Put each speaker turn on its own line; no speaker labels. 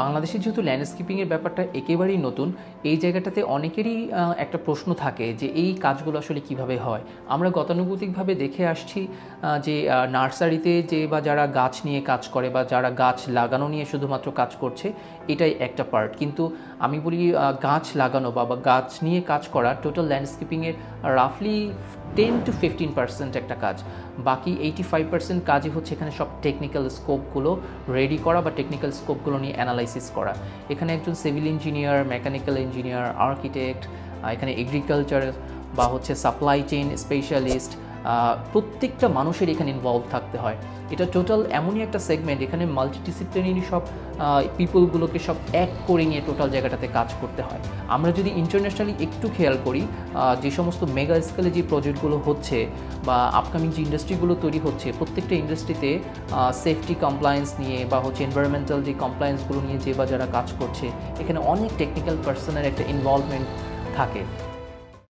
বাংলাদেশে যেহেতু ল্যান্ডস্কেপিংয়ের ব্যাপারটা একেবারেই নতুন, এই জায়গাটাতে অনেকেরই একটা প্রশ্ন থাকে যে এই কাজগুলো আসলে কিভাবে হয়। আমরা গতানুগতিকভাবে দেখে আসছি যে নার্সারিতে যে বা যারা গাছ নিয়ে কাজ করে বা যারা গাছ লাগানো নিয়ে শুধুমাত্র কাজ করছে, এটাই একটা পার্ট। কিন্তু আমি বলি গাছ লাগানো বা গাছ নিয়ে কাজ করা টোটাল ল্যান্ডস্কেপিংয়ের রাফলি 10-15% একটা কাজ। বাকি 85% কাজই হচ্ছে এখানে সব টেকনিক্যাল স্কোপগুলো রেডি করা বা টেকনিক্যাল স্কোপগুলো নিয়ে অ্যানালাইসিস করা। এখানে একজন civil engineer, mechanical engineer, architect, এখানে এগ্রিকালচার বা হচ্ছে সাপ্লাই চেইন স্পেশালিস্ট, প্রত্যেকটা মানুষের এখানে ইনভলভ থাকতে হয়। এটা টোটাল এমনই একটা সেগমেন্ট, এখানে মাল্টিডিসিপ্লিনারি সব পিপলগুলোকে সব এক করে নিয়ে টোটাল জায়গাটাতে কাজ করতে হয়। আমরা যদি ইন্টারন্যাশনালি একটু খেয়াল করি, যে সমস্ত মেগা স্কেলে যে প্রজেক্টগুলো হচ্ছে বা আপকামিং যে ইন্ডাস্ট্রিগুলো তৈরি হচ্ছে, প্রত্যেকটা ইন্ডাস্ট্রিতে সেফটি কমপ্লায়েন্স নিয়ে বা হচ্ছে এনভায়রনমেন্টাল যে কমপ্লায়েন্সগুলো নিয়ে যে বা যারা কাজ করছে, এখানে অনেক টেকনিক্যাল পার্সনের একটা ইনভলভমেন্ট থাকে।